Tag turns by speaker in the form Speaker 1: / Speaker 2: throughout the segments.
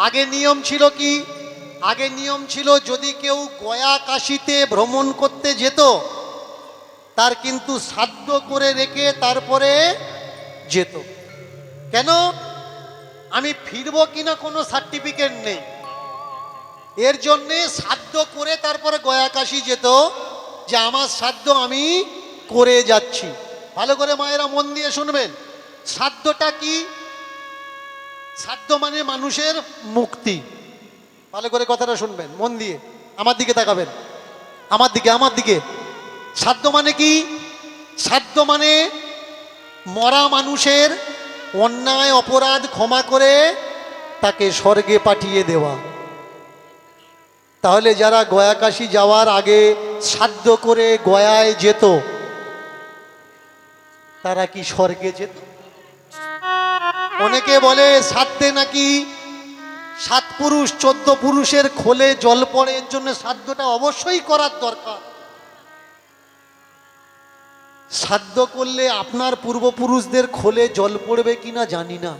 Speaker 1: আগে নিয়ম ছিল কি? আগে নিয়ম ছিল যদি কেউ গয়া কাশীতে ভ্রমণ করতে যেত তার কিন্তু শ্রাদ্ধ করে রেখে তারপরে যেত। কেন? আমি ফিরবো কিনা কোনো সার্টিফিকেট নেই, এর জন্যে শ্রাদ্ধ করে তারপরে গয়া কাশী যেত, যে আমার শ্রাদ্ধ আমি করে যাচ্ছি। ভালো করে মায়েরা মন দিয়ে শুনবেন, শ্রাদ্ধটা কি? শ্রাদ্ধ মানে মানুষের মুক্তি। ভালো করে কথাটা শুনবেন মন দিয়ে, আমার দিকে তাকাবেন, আমার দিকে। শ্রাদ্ধ মানে কি? শ্রাদ্ধ মানে মরা মানুষের অন্যায় অপরাধ ক্ষমা করে তাকে স্বর্গে পাঠিয়ে দেওয়া। তাহলে যারা গয়া কাশী যাওয়ার আগে শ্রাদ্ধ করে গয়ায় যেত তারা কি স্বর্গে যেত? অনেকে বলে শ্রাদ্ধে নাকি 7 পুরুষ 14 পুরুষের খোলে জল পড়ে, এর জন্য শ্রাদ্ধটা অবশ্যই করার দরকার। শ্রাদ্ধ করলে আপনার পূর্বপুরুষদের খোলে জল পড়বে কিনা জানি না,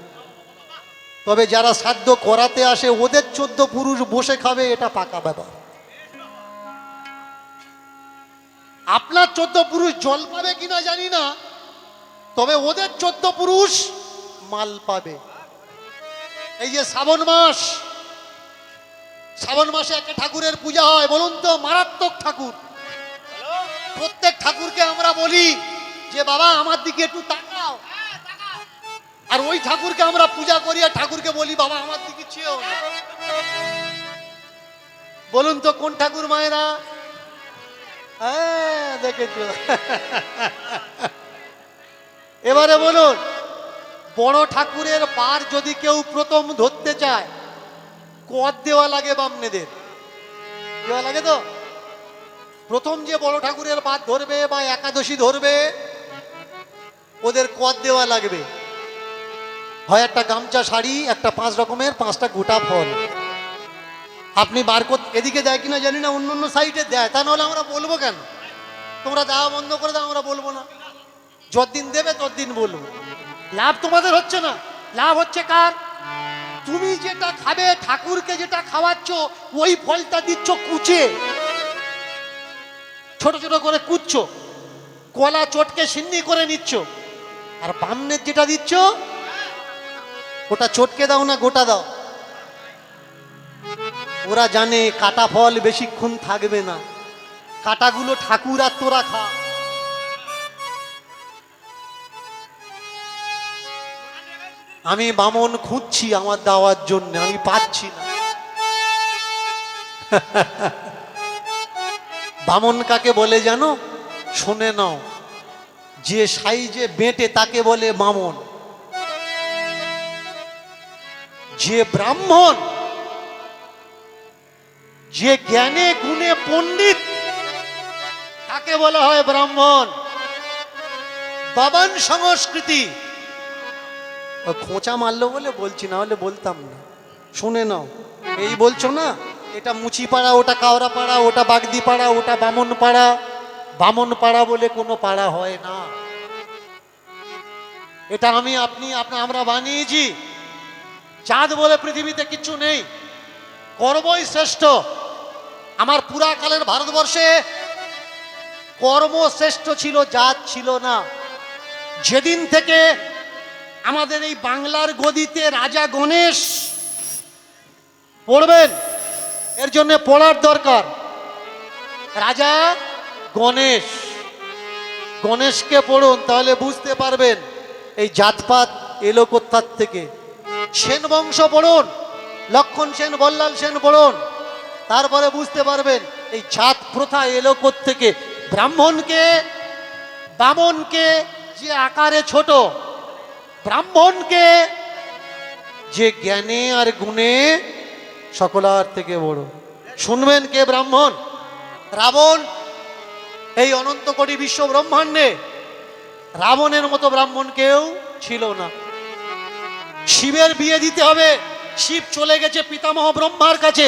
Speaker 1: তবে যারা শ্রাদ্ধ করাতে আসে ওদের 14 পুরুষ বসে খাবে, এটা পাকা ব্যাপার। আপনার 14 পুরুষ জল পাবে কিনা জানি না, তবে ওদের 14 পুরুষ মাল পাবে। এই যে শ্রাবণ মাস, শ্রাবণ মাসে একটা ঠাকুরের পূজা হয়, বলুন তো, মারাত্মক ঠাকুর। প্রত্যেক ঠাকুরকে আমরা বলি যে বাবা আমার দিকে একটু তাকাও, আর ওই ঠাকুরকে আমরা পূজা করি আর ঠাকুরকে বলি বাবা আমার দিকে চেয়েও না। বলুন তো কোন ঠাকুর মায়েরা? হ্যাঁ দেখেছো। এবারে বলুন, বড় ঠাকুরের পার যদি কেউ প্রথম ধরতে চায় কদ দেওয়া লাগে বামনেদের, দেওয়া লাগে তো? প্রথম যে বড় ঠাকুরের পার ধরবে বা একাদশী ধরবে ওদের কদ দেওয়া লাগবে, হয় একটা গামছা শাড়ি, একটা 5 রকমের 5টা গোটা ফল। আপনি বার করতে, এদিকে দেয় কিনা জানি না, অন্য অন্য সাইডে দেয়, তা নাহলে আমরা বলবো কেন? তোমরা দেওয়া বন্ধ করে দাও, আমরা বলবো না। যতদিন দেবে ততদিন বলবো। লাভ তোমাদের হচ্ছে না, লাভ হচ্ছে কার? তুমি যেটা খাবে, ঠাকুরকে যেটা খাওয়াচ্ছ ওই ফলটা দিচ্ছ কুচে, ছোট ছোট করে কুচ্ছ, কলা চটকে সিন্নি করে নিচ্ছ। আর বামনের যেটা দিচ্ছ ওটা চটকে দাও না গোটা দাও? ওরা জানে কাটা ফল বেশিক্ষণ থাকবে না, কাটাগুলো ঠাকুর আর তোরা খা। আমি বামন খুঁজছি আমার দেওয়ার জন্য, আমি পাচ্ছি না। বামন কাকে বলে জানো? শুনে নাও, যে সাইজে বেঁটে তাকে বলে বামন। যে ব্রাহ্মণ, যে জ্ঞানে গুণে পণ্ডিত তাকে বলা হয় ব্রাহ্মণ। বাবান সংস্কৃতি, খোঁচা মারলো বলে বলছি, না হলে বলতাম না। শুনে নাও, এই বলছো না এটা মুচিপাড়া, ওটা কাওড়াপাড়া, ওটা বাগদিপাড়া, ওটা বামনপাড়া। বামনপাড়া বলে কোনো পাড়া হয় না, এটা আমি আপনি আমরা বানিয়েছি। জাত বলে পৃথিবীতে কিছু নেই, কর্মই শ্রেষ্ঠ। আমার পুরাকালের ভারতবর্ষে কর্ম শ্রেষ্ঠ ছিল, জাত ছিল না। যেদিন থেকে আমাদের এই বাংলার গদিতে রাজা গণেশ, পড়বেন, এর জন্য পড়ার দরকার, রাজা গণেশ, গণেশকে পড়ুন তাহলে বুঝতে পারবেন এই জাতপাত এলো কোত্থার থেকে। সেন বংশ পড়ুন, লক্ষণ সেন, বল্লাল সেন পড়ুন, তারপরে বুঝতে পারবেন এই জাত প্রথা এলো কোত্থেকে। ব্রাহ্মণকে, বামনকে যে আকারে ছোট, ব্রাহ্মণকে যে জ্ঞানে আর গুণে সকলার থেকে বড়। শুনবেন কে ব্রাহ্মণ? রাবণ। এই অনন্ত কোটি বিশ্ব ব্রহ্মাণ্ডে রাবণের মতো ব্রাহ্মণ কেউ ছিল না। শিবের বিয়ে দিতে হবে, শিব চলে গেছে পিতামহ ব্রহ্মার কাছে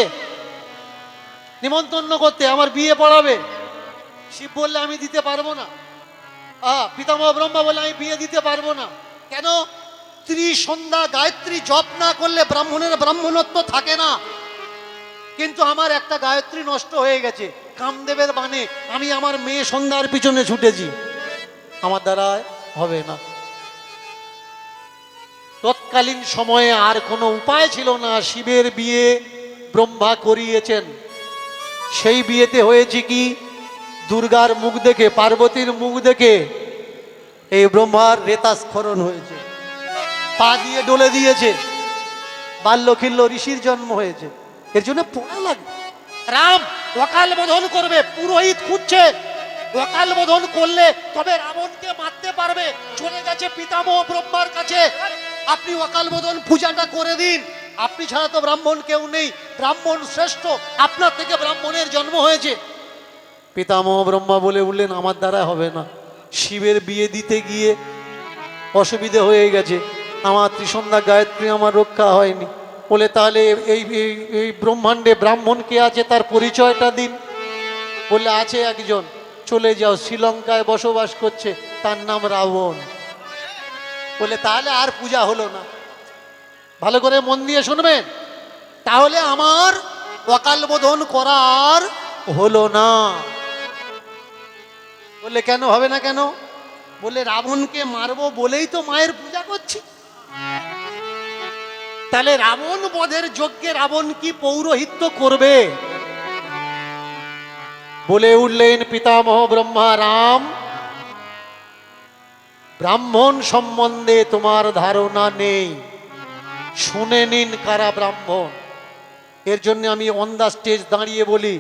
Speaker 1: নিমন্ত্রণ করতে, আমার বিয়ে পড়াবে। শিব বললে আমি দিতে পারবো না। পিতামহ ব্রহ্মা বলে আমি বিয়ে দিতে পারবো না। কেন? ত্রিসন্ধ্যা গায়ত্রী জপ না করলে ব্রাহ্মণের ব্রাহ্মণত্ব থাকে না। কিন্তু আমার একটা গায়ত্রী নষ্ট হয়ে গেছে কামদেবের বাণে, আমি আমার মেয়ে সন্ধ্যার পিছনে ছুটেছি, আমার দ্বারা হবে না। তৎকালীন সময়ে আর কোনো উপায় ছিল না, শিবের বিয়ে ব্রহ্মা করিয়েছেন। সেই বিয়েতে হয়েছে কি, দুর্গার মুখ দেখে, পার্বতীর মুখ দেখে এই ব্রহ্মার রেতাস্খলন হয়েছে, পা দিয়ে ডলে দিয়েছে, বাল্যখিল্য ঋষির জন্ম হয়েছে। এর জন্য পোড়া লাগে। রাম অকাল বোধন করবে, পুরোহিত খুঁজছে, অকাল বোধন করলে তবে রাবণকে মারতে পারবে। চলে গেছে পিতামহ ব্রহ্মার কাছে, আপনি অকাল বোধন পূজাটা করে দিন, আপনি ছাড়া তো ব্রাহ্মণ কেউ নেই, ব্রাহ্মণ শ্রেষ্ঠ, আপনার থেকে ব্রাহ্মণের জন্ম হয়েছে। পিতামহ ব্রহ্মা বলে উঠলেন, আমার দ্বারা হবে না, শিবের বিয়ে দিতে গিয়ে অসুবিধে হয়ে গেছে, আমার ত্রিসন্ধ্যা গায়ত্রী আমার রক্ষা হয়নি। বলে তাহলে এই এই ব্রহ্মাণ্ডে ব্রাহ্মণ কে আছে তার পরিচয়টা দিন। বলে আছে একজন, চলে যাও, শ্রীলঙ্কায় বসবাস করছে, তার নাম রাবণ। বলে তাহলে আর পূজা হলো না। ভালো করে মন দিয়ে শুনবেন, তাহলে আমার অকাল বোধন করার হলো না। বললে কেন হবে না কেন? বলে রাবণকে মারবো বলেই তো মায়ের পূজা করছি। তাহলে রাবণ বধের যজ্ঞে রাবণ কি পৌরোহিত্য করবে? বলে উঠলেন পিতামহ ব্রহ্মা, রাম, ব্রাহ্মণ সম্বন্ধে তোমার ধারণা নেই, শুনে নিন কারা ব্রাহ্মণ। এর জন্য আমি অন দা স্টেজ দাঁড়িয়ে বলি,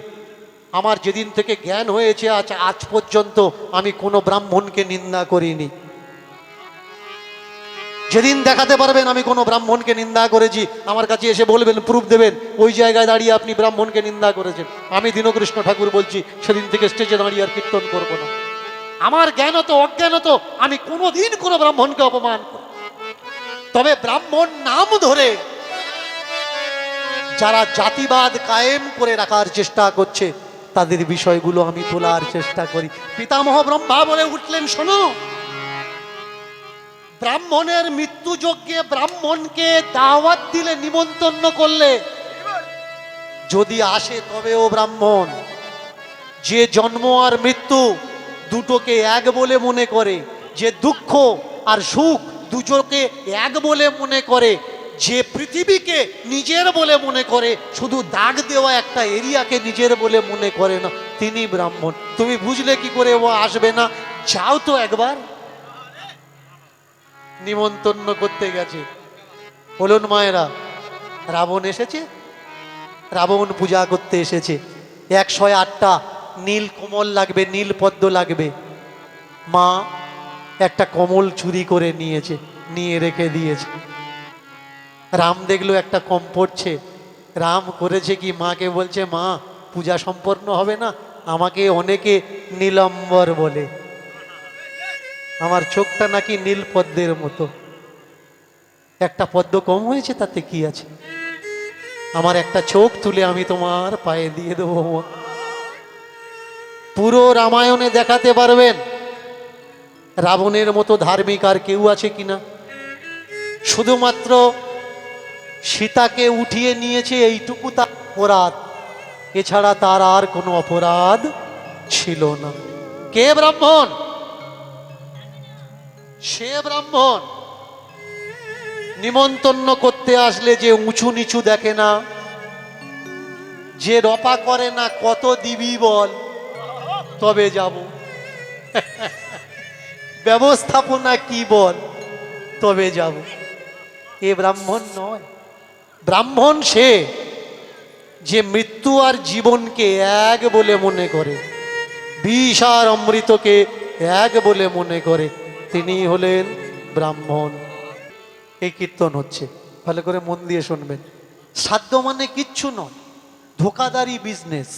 Speaker 1: আমার যেদিন থেকে জ্ঞান হয়েছে আজ পর্যন্ত আমি কোনো ব্রাহ্মণকে নিন্দা করিনি। যেদিন দেখাতে পারবেন আমি কোনো ব্রাহ্মণকে নিন্দা করেছি, আমার কাছে এসে বলবেন, প্রুফ দেবেন, ওই জায়গায় দাঁড়িয়ে আপনি ব্রাহ্মণকে নিন্দা করেছেন। আমি দীনকৃষ্ণ ঠাকুর বলছি, সেদিন থেকে স্টেজে দাঁড়িয়ে আর কীর্তন করবো না। আমার জ্ঞানত অজ্ঞানত আমি কোনোদিন কোনো ব্রাহ্মণকে অপমান করি। তবে ব্রাহ্মণ নাম ধরে যারা জাতিবাদ কায়েম করে রাখার চেষ্টা করছে, তাদের বিষয়গুলো আমি তোলার চেষ্টা করি। পিতামহ ব্রহ্মা বলে উঠলেন, শোনো, ব্রাহ্মণের মৃত্যু যজ্ঞে ব্রাহ্মণকে দাওয়াত দিলে, নিমন্ত্রণ করলে যদি আসে তবেও ব্রাহ্মণ। যে জন্ম আর মৃত্যু দুটোকে এক বলে মনে করে, যে দুঃখ আর সুখ দুটোকে এক বলে মনে করে, যে পৃথিবীকে নিজের বলে মনে করে, শুধু দাগ দেওয়া একটা এরিয়াকে নিজের বলে মনে করে না, তিনি ব্রাহ্মণ। তুমি বুঝলে কি করে ও আসবে না? যাও তো একবার। নিমন্ত্রণ করতে গেছে। বলুন মায়েরা, রাবণ এসেছে, রাবণ পূজা করতে এসেছে। 108টা নীল কমল লাগবে, নীল পদ্ম লাগবে। মা একটা কমল চুরি করে নিয়েছে, নিয়ে রেখে দিয়েছে। রাম দেখলো একটা কম পড়ছে, রাম করেছে কি, মাকে বলছে, মা পূজা সম্পন্ন হবে না, আমাকে অনেকে নীলম্বর বলে, আমার চোখটা নাকি নীল পদ্মের মতো। একটা পদ্ম কম হয়েছে, তাতে কি আছে, আমার একটা চোখ তুলে আমি তোমার পায়ে দিয়ে দেবো। পুরো রামায়ণে দেখাতে পারবেন রাবণের মতো ধার্মিক আর কেউ আছে কিনা? শুধুমাত্র সীতাকে উঠিয়ে নিয়েছে, এইটুকু তার অপরাধ, এছাড়া তার আর কোনো অপরাধ ছিল না। কে ব্রাহ্মণ? সে ব্রাহ্মণ। নিমন্ত্রণ করতে আসলে যে উঁচু নিচু দেখে না, যে রপা করে না, কত দিবি বল তবে যাব, ব্যবস্থাপনা কি বল তবে যাব, এ ব্রাহ্মণ নয়। ব্রাহ্মণ সে যে মৃত্যু আর জীবনকে এক বলে মনে করে, বিষ আর অমৃতকে এক বলে মনে করে, তিনি হলেন ব্রাহ্মণ। এই কীর্তন হচ্ছে, ভালো করে মন দিয়ে শুনবেন। সাধ্য মানে কিচ্ছু নয়, ধোকাদারি বিজনেস।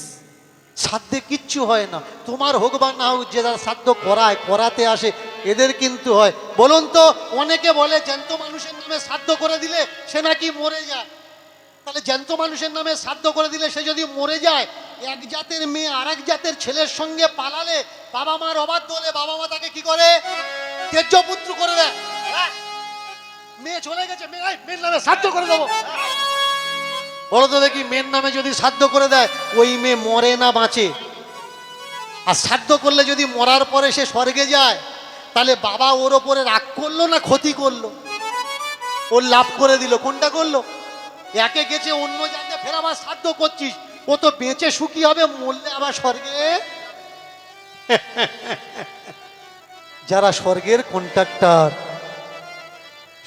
Speaker 1: সাধ্যে কিচ্ছু হয় না, তোমার হোক বা না হোক, যে যারা সাধ্য করায়, করাতে আসে, এদের কিন্তু হয়। বলুন তো, অনেকে বলে জ্যান্ত মানুষের নামে সাধ্য করে দিলে সে নাকি মরে যায়। তাহলে জ্যান্ত মানুষের নামে সাধ্য করে দিলে সে যদি মরে যায়, এক জাতের মেয়ে আর এক জাতের ছেলের সঙ্গে পালালে, বাবা মার অবাধ্য হলে বাবা মা তাকে কি করে? তেজ্য পুত্র করে দেয়। মেয়ে চলে গেছে, মেয়ের নামে শ্রাদ্ধ করে দেবো। বলো তো দেখি, মেয়ের নামে যদি শ্রাদ্ধ করে দেয়, ওই মেয়ে মরে না বাঁচে? আর শ্রাদ্ধ করলে যদি মরার পরে সে স্বর্গে যায়, তাহলে বাবা ওর ওপরে রাগ করলো না ক্ষতি করলো? ওর লাভ করে দিল, কোনটা করলো? একে গেছে অন্য জায়গায়, ফের আবার শ্রাদ্ধ করছিস, ও তো বেঁচে সুখী হবে, মরলে আবার স্বর্গে। যারা স্বর্গের কন্ট্রাক্টর,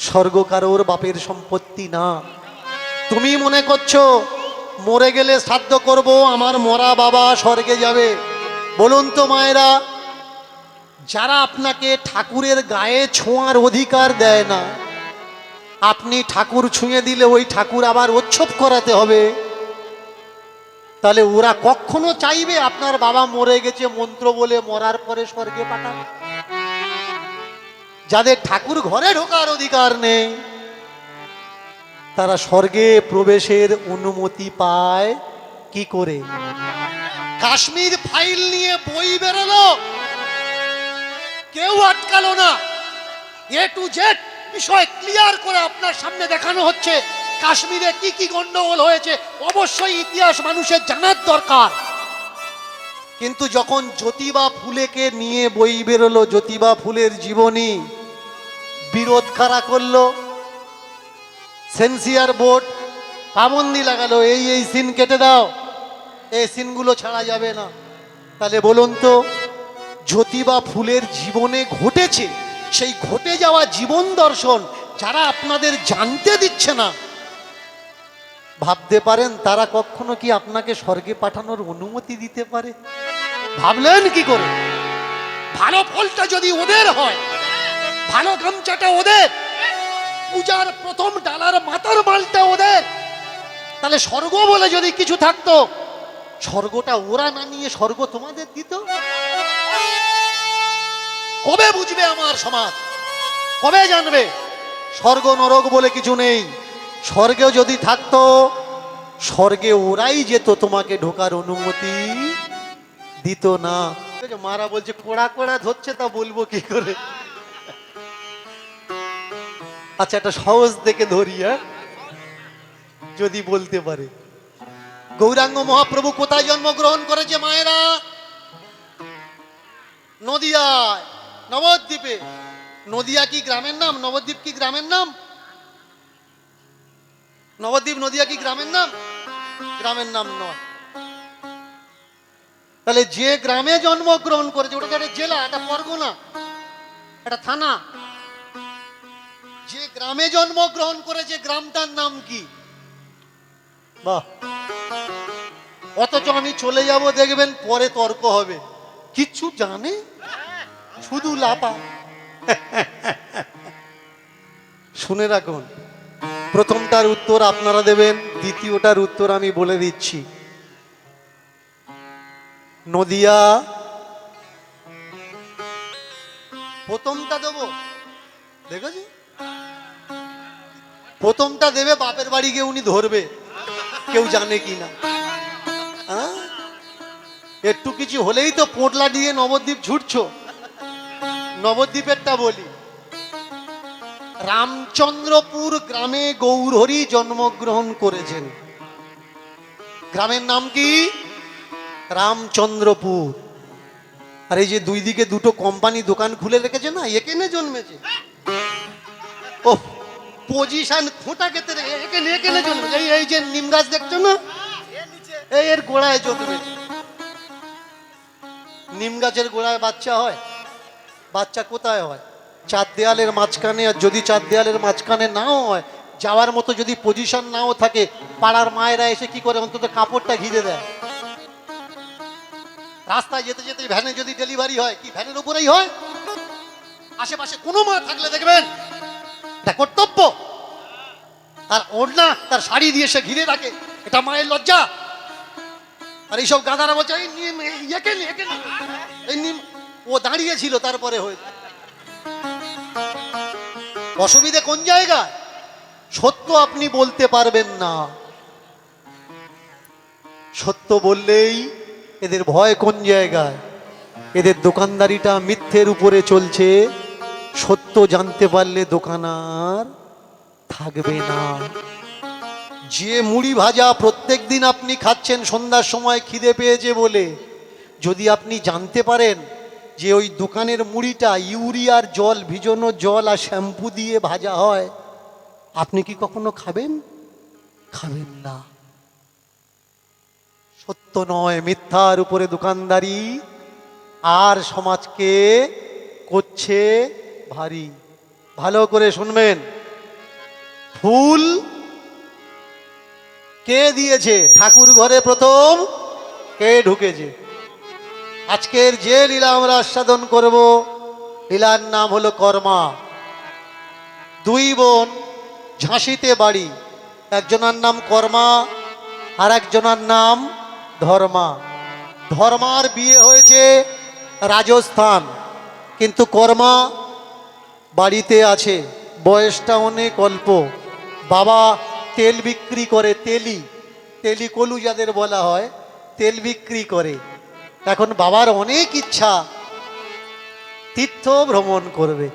Speaker 1: স্বর্গ কারোর বাপের সম্পত্তি না। তুমি মনে করছো মরে গেলে শ্রাদ্ধ করব, আমার মরা বাবা স্বর্গে যাবে? বলুন তো মায়েরা, যারা আপনাকে ঠাকুরের গায়ে ছোঁয়ার অধিকার দেয় না, আপনি ঠাকুর ছুঁয়ে দিলে ওই ঠাকুর আবার উৎসব করাতে হবে, তাহলে ওরা কখনো চাইবে আপনার বাবা মরে গেছে মন্ত্র বলে মরার পরে স্বর্গে পাঠাবে? যাদের ঠাকুর ঘরে ঢোকার অধিকার নেই, তারা স্বর্গে প্রবেশের অনুমতি পায় কি করে? কাশ্মীর ফাইল নিয়ে বই বেরোলো, কেউ আটকালো না। এ টু জেড বিষয় ক্লিয়ার করে আপনার সামনে দেখানো হচ্ছে। কাশ্মীরে কি কি গন্ডগোল হয়েছে অবশ্যই ইতিহাস মানুষের জানার দরকার। কিন্তু যখন জ্যোতিবা ফুলেকে নিয়ে বই বেরোলো, জ্যোতিবা ফুলের জীবনী, বিরোধ কারা করলো? সেন্সিয়ার বোর্ড পাবন্দি লাগালো, এই সিন কেটে দাও, এই সিনগুলো ছাড়া যাবে না। তাহলে বলুন তো, জ্যোতিবা ফুলের জীবনে ঘটেছে সেই ঘটে যাওয়া জীবন দর্শন যারা আপনাদের জানতে দিচ্ছে না, ভাবতে পারেন তারা কখনো কি আপনাকে স্বর্গে পাঠানোর অনুমতি দিতে পারে? ভাবলেন কি করে? ভালো ফলটা যদি ওদের হয়, ভালো গামছাটা ওদের, পূজার প্রথম ডালার মাথার মালটা ওদের, তাহলে স্বর্গ বলে যদি কিছু থাকতো, স্বর্গটা ওরা না নিয়ে স্বর্গ তোমাদের দিত? কবে বুঝবে আমার সমাজ? কবে জানবে স্বর্গ নরক বলে কিছু নেই? স্বর্গেও যদি থাকতো, স্বর্গে ওরাই যেত, তোমাকে ঢোকার অনুমতি দিত না। মারা বলছে কোড়া কোড়া ধরছে, তা বলবো কি করে? আচ্ছা, একটা সহজ দেখে ধরি, যদি বলতে পারে। গৌরাঙ্গ মহাপ্রভু কোথায় জন্মগ্রহণ করেছে মায়েরা? নদিয়ায়, নবদ্বীপে। নদিয়া কি গ্রামের নাম? নবদ্বীপ কি গ্রামের নাম? নবদ্বীপ নদিয়া কি গ্রামের নাম? গ্রামের নাম নয়। তাহলে যে গ্রামে জন্মগ্রহণ করেছে, ওটা একটা জেলা, একটা পরগনা, একটা থানা। যে গ্রামে জন্মগ্রহণ করেছে গ্রামটার নাম কি? বাহ! অথচ আমি চলে যাব, দেখবেন পরে তর্ক হবে, কিচ্ছু জানে, শুধু লাপা। শুনে রাখুন, প্রথমটার উত্তর আপনারা দেবেন, দ্বিতীয়টার উত্তর আমি বলে দিচ্ছি। নদিয়া। প্রথমটা দেবো, দেখেছি, প্রথমটা দেবে, বাপের বাড়ি গিয়ে উনি ধরবে কেউ জানে কি না। একটু কিছু হলেই তো পোটলা দিয়ে নবদ্বীপ ছুটছো। নবদ্বীপেরটা বলি। রামচন্দ্রপুর গ্রামে গৌরহরি জন্মগ্রহণ করেছেন। গ্রামের নাম কি? রামচন্দ্রপুর। আর এই যে দুই দিকে দুটো কোম্পানি দোকান খুলে রেখেছে না, এখানে জন্মেছে। ও পজিশন খোঁটা কেটে এখানে জন্মেছে। এই যে নিম গাছ দেখছো না, এর গোড়ায় জন্মেছে। নিম গাছের গোড়ায় বাচ্চা হয়। বাচ্চা কোথায় হয়? চার দেয়ালের মাঝখানে। আর যদি চার দেয়ালের মাঝখানে নাও হয়, যাওয়ার মতো যদি পজিশন নাও থাকে, পাড়ার মায়েরা এসে কি করে, অন্তত কাপড়টা ঘিরে দেয়। রাস্তায় যেতে যেতে ভ্যানে যদি ডেলিভারি হয়, কি ভ্যানের উপরেই হয়? আশেপাশে কোনো মা থাকলে দেখবেন এটা কর্তব্য, তার ওড়না তার শাড়ি দিয়ে সে ঘিরে রাখে, এটা মায়ের লজ্জা। আর এইসব গাধারা বলছে এই নিম, এই নিম, ও দাঁড়িয়েছিল তারপরে হয়েছে। অসুবিধে কোন জায়গায়? সত্য আপনি বলতে পারবেন না। সত্য বললেই এদের ভয় কোন জায়গায়? এদের দোকানদারিটা মিথ্যের উপরে চলছে। সত্য জানতে পারলে দোকান আর থাকবে না। যে মুড়ি ভাজা প্রত্যেক দিন আপনি খাচ্ছেন সন্ধ্যার সময় খিদে পেয়েছে বলে, যদি আপনি জানতে পারেন যে ওই দোকানের মুড়িটা ইউরিয়ার জল, ভিজানো জল আর শ্যাম্পু দিয়ে ভাজা হয়, আপনি কি কখনো খাবেন? খাবেন না। সত্য নয়, মিথ্যার উপরে দোকানদারি আর সমাজকে করছে ভারী। ভালো করে শুনবেন, ফুল কে দিয়েছে? ঠাকুর ঘরে প্রথম কে ঢুকেছে? আজকের যে লীলা আমরা আস্বাদন করব, লীলার নাম হলো কর্মা। দুই বোন, ঝাঁসিতে বাড়ি, একজনের নাম কর্মা আর একজনের নাম ধর্মা। ধর্মার বিয়ে হয়েছে রাজস্থান, কিন্তু কর্মা বাড়িতে আছে, বয়সটা অনেক অল্প। বাবা তেল বিক্রি করে, তেলি কলু যাদের বলা হয়, তেল বিক্রি করে। এখন বাবার অনেক ইচ্ছা তীর্থ ভ্রমণ করবে।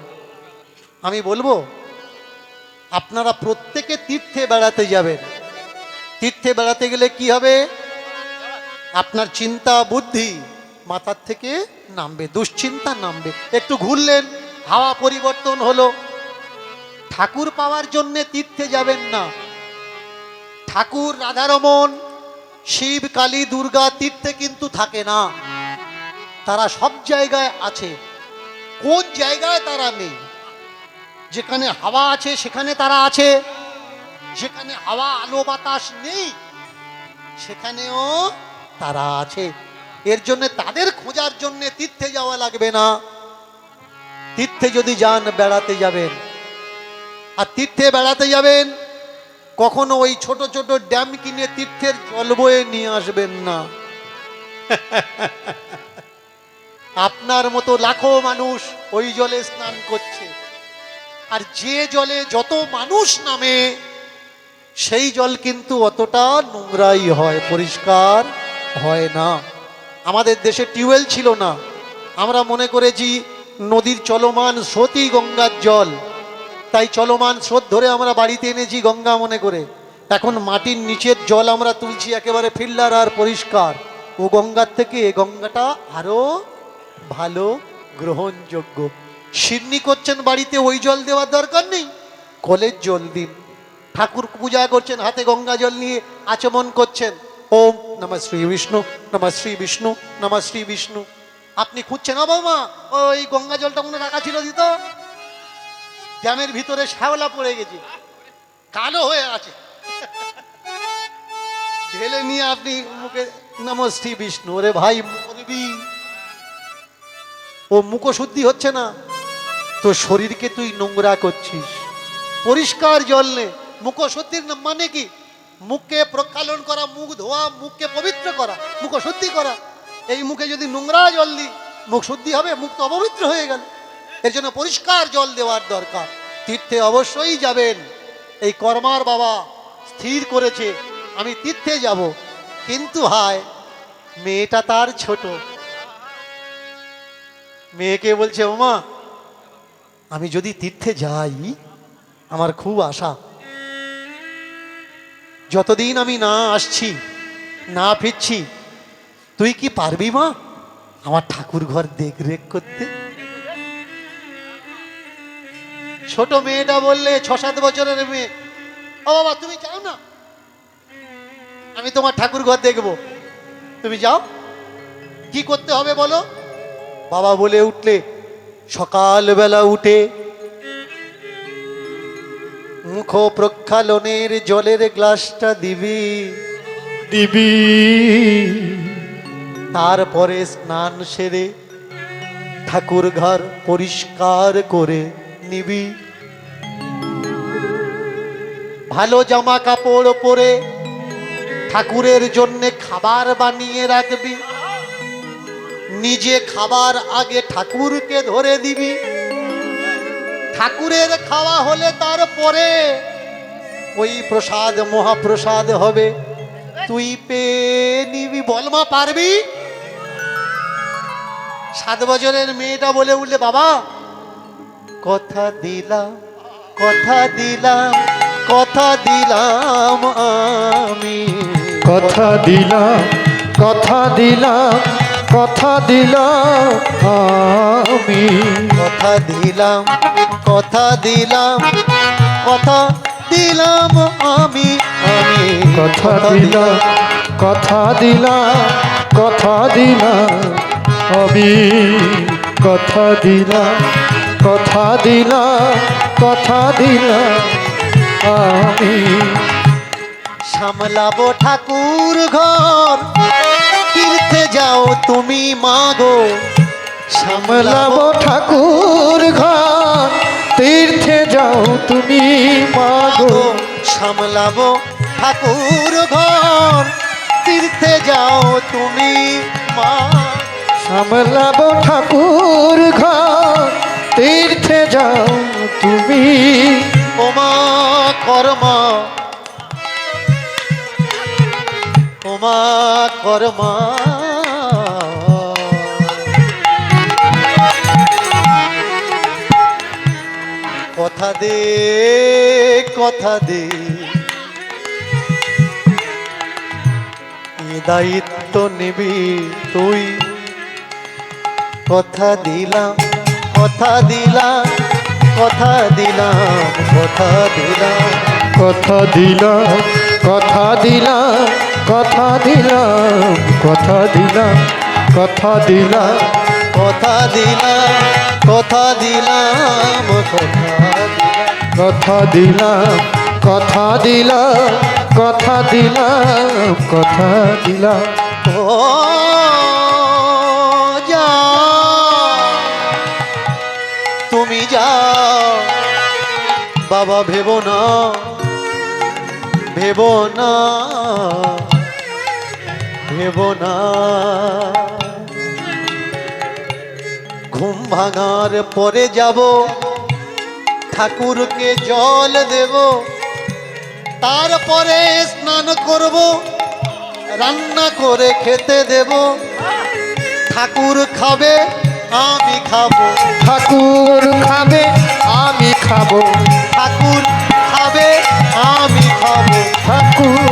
Speaker 1: আমি বলবো আপনারা প্রত্যেকে তীর্থে বেড়াতে যাবেন। তীর্থে বেড়াতে গেলে কি হবে? আপনার চিন্তা বুদ্ধি মাথার থেকে নামবে, দুশ্চিন্তা নামবে। একটু ঘুরলেন, হাওয়া পরিবর্তন হলো। ঠাকুর পাওয়ার জন্য তীর্থে যাবেন না। ঠাকুর রাধারমণ, শিব, কালী, দুর্গা তীর্থে কিন্তু থাকে না, তারা সব জায়গায় আছে। কোন জায়গায় তারা নেই? যেখানে হাওয়া আছে সেখানে তারা আছে, যেখানে হাওয়া আলো বাতাস নেই সেখানেও তারা আছে। এর জন্য তাদের খোঁজার জন্য তীর্থে যাওয়া লাগবে না। তীর্থে যদি যান, বেড়াতে যাবেন, আর তীর্থে বেড়াতে যাবেন, কখনো ওই ছোট ছোট ড্যাম কিনে তীর্থের জল বয়ে নিয়ে আসবেন না। আপনার মতো লাখো মানুষ ওই জলে স্নান করছে, আর যে জলে যত মানুষ নামে সেই জল কিন্তু অতটা নোংরাই হয়, পরিষ্কার হয় না। আমাদের দেশে টিউবওয়েল ছিল না, আমরা মনে করেছি নদীর চলমান স্রোতই গঙ্গার জল, তাই চলমান স্রোত ধরে আমরা বাড়িতে এনেছি গঙ্গা মনে করে। এখন মাটির নিচের জল আমরা তুলছি একেবারে ফিল্টার আর পরিষ্কার। ও গঙ্গার থেকে এ গঙ্গাটা আরো ভালো, গ্রহণযোগ্য। সিন্নি করছেন বাড়িতে, ওই জল দেওয়ার দরকার নেই, কলের জল দিন। ঠাকুর পূজা করছেন, হাতে গঙ্গা জল নিয়ে আচমন করছেন, ওম নমঃ শ্রী বিষ্ণু, নমঃ শ্রী বিষ্ণু, নমঃ শ্রী বিষ্ণু। আপনি খুঁজছেন, ও বৌমা ওই গঙ্গা জলটা মনে রাখা ছিল, দিত। ড্যামের ভিতরে শ্যাওলা পড়ে গেছে, কালো হয়ে আছে, ঢেলে নিয়ে আপনি মুখে নমঃ শ্রী বিষ্ণু। ওরে ভাই, ও মুখশুদ্ধি হচ্ছে না, তো শরীরকে তুই নোংরা করছিস। পরিষ্কার জল নে। মুখশুদ্ধির মানে কি? মুখকে প্রক্ষালন করা, মুখ ধোয়া, মুখকে পবিত্র করা, মুখশুদ্ধি করা। এই মুখে যদি নোংরা জল দিই, মুখ শুদ্ধি হবে? মুখ তো অপবিত্র হয়ে গেল। এর জন্য পরিষ্কার জল দেওয়ার দরকার। তীর্থে অবশ্যই যাবেন। এই কর্মার বাবা স্থির করেছে আমি তীর্থে যাব, কিন্তু হায়, মেয়েটা তার ছোট। মেয়েকে বলছে, ওমা আমি যদি তীর্থে যাই, আমার খুব আশা, যতদিন আমি না আসছি, না ফিরছি, তুই কি পারবি মা আমার ঠাকুর ঘর দেখরেখ করতে? ছোট মেয়েটা বললে, 6-7 বছরের মেয়ে, ও বাবা তুমি যাও না, আমি তোমার ঠাকুর ঘর দেখবো, তুমি যাও। কি করতে হবে বলো? বাবা বলে উঠলে, সকালবেলা উঠে মুখ প্রক্ষালনের জলের গ্লাসটা দিবি, তারপরে স্নান সেরে ঠাকুর ঘর পরিষ্কার করে নিবি, ভালো জামা কাপড় পরে ঠাকুরের জন্য খাবার বানিয়ে রাখবি, নিজে খাবার আগে ঠাকুরকে ধরে দিবি, ঠাকুরের খাওয়া হলে তারপরে ওই প্রসাদ মহাপ্রসাদ হবে, তুই পেয়ে নিবি। বলমা পারবি? 7 বছরের মেয়েটা বলে উঠলে, বাবা কথা দিলাম, কথা দিলাম, কথা দিলাম আমি,
Speaker 2: কথা দিলাম, কথা দিলাম, কথা দিলাম আমি,
Speaker 1: কথা দিলাম, কথা দিলাম, কথা দিলাম আমি, আমি
Speaker 2: কথা দিলাম, কথা দিলাম, কথা দিলাম আমি, কথা দিলাম, কথা দিলাম, কথা দিলাম আমি।
Speaker 1: সামলাবো ঠাকুর ঘর, তীর্থে যাও তুমি মাগো,
Speaker 2: সামলাবো ঠাকুর ঘর, তীর্থে যাও তুমি মাগো,
Speaker 1: সামলাবো ঠাকুর ঘর, তীর্থে যাও তুমি মা,
Speaker 2: সামলাবো ঠাকুর ঘর, তীর্থে যাও তুমি।
Speaker 1: ওমা কর্মা, ওমা কর্মা, কথা দে, কথা দে, এ দায়িত্ব নিবি তুই, কথা দিলাম, কথা দিলাম, কথা দিলাম, কথা দিলাম,
Speaker 2: কথা দিলাম, কথা দিলাম, কথা দিলাম, কথা দিলাম, কথা দিলাম,
Speaker 1: কথা দিলাম, কথা দিলাম,
Speaker 2: কথা দিলাম, কথা দিলাম, কথা দিলাম, কথা দিলাম।
Speaker 1: ও যা, তুমি যাও বাবা, ভেবো না, ভেবো না, ভেবো না, ঘুম ভাঙার পরে যাব, ঠাকুরকে জল দেব, তারপরে স্নান করব, রান্না করে খেতে দেব, ঠাকুর খাবে আমি খাবো,
Speaker 2: ঠাকুর খাবে আমি খাবো,
Speaker 1: ঠাকুর খাবে আমি খাবো,
Speaker 2: ঠাকুর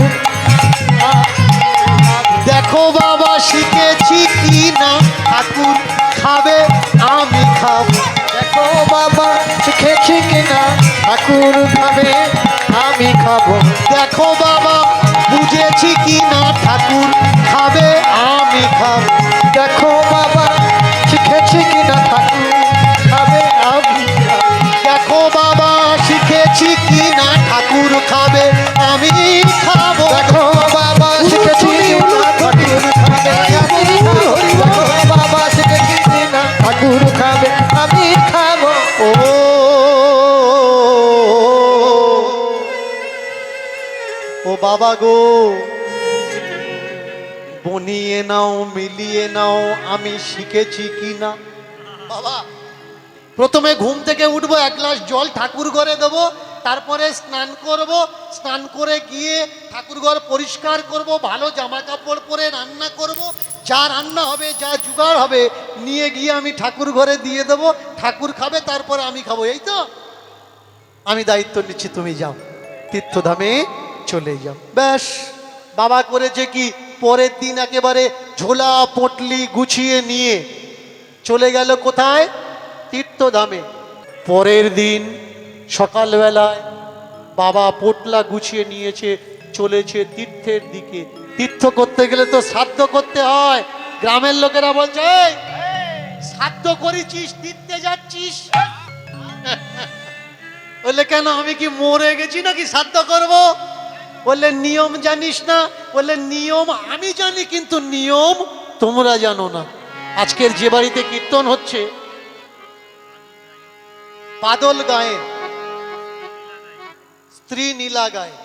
Speaker 1: দেখো বাবা শিখেছি কি না, ঠাকুর খাবে আমি খাবো,
Speaker 2: দেখো বাবা শিখেছি কিনা, ঠাকুর খাবে আমি খাবো,
Speaker 1: দেখো বাবা বুঝেছি কি না, ঠাকুর খাবে আমি খাবো,
Speaker 2: দেখো বাবা শিখেছি কিনা, ঠাকুর খাবে আমি খাবো,
Speaker 1: দেখো বাবা শিখেছি কি না, ঠাকুর খাবে আমি খাবো,
Speaker 2: দেখো বাবা শিখেছি কিনা, ঠাকুর খাবে আমি খাবো, দেখো বাবা শিখেছি কিনা, ঠাকুর খাবে আমি খাবো।
Speaker 1: ও ও বাবা গো, বনিয়ে নাও, মিলিয়ে নাও, আমি শিখেছি কি না। বাবা প্রথমে ঘুম থেকে উঠবো, এক গ্লাস জল ঠাকুর ঘরে দেবো, তারপরে স্নান করব, স্নান করে গিয়ে ঠাকুর ঘর পরিষ্কার করব, ভালো জামা কাপড় পরে রান্না করব, যা রান্না হবে, যা জোগাড় হবে নিয়ে গিয়ে আমি ঠাকুর ঘরে দিয়ে দেবো, ঠাকুর খাবে, তারপরে আমি খাবো, এই তো আমি দায়িত্ব নিচ্ছি, তুমি যাও তীর্থধামে চলে যাও। ব্যাস বাবা করেছে কি, পরের দিন একেবারে ঝোলা পটলি গুছিয়ে নিয়ে চলে গেল কোথায়, তীর্থধামে। পরের দিন সকালবেলায় বাবা পোটলা গুছিয়ে নিয়েছে, চলেছে তীর্থের দিকে। তীর্থ করতে গেলে তো শ্রাদ্ধ করতে হয়, গ্রামের লোকেরা বলছে এই শ্রাদ্ধ করেছিস তীর্থে যাচ্ছিস, বললে কেন আমি কি মরে গেছি নাকি শ্রাদ্ধ করব, বললে নিয়ম জানিস না, বললে নিয়ম আমি জানি কিন্তু নিয়ম তোমরা জানো না। আজকের যে বাড়িতে কীর্তন হচ্ছে বাদল গায়ে, স্ত্রী নীলা গায়ে,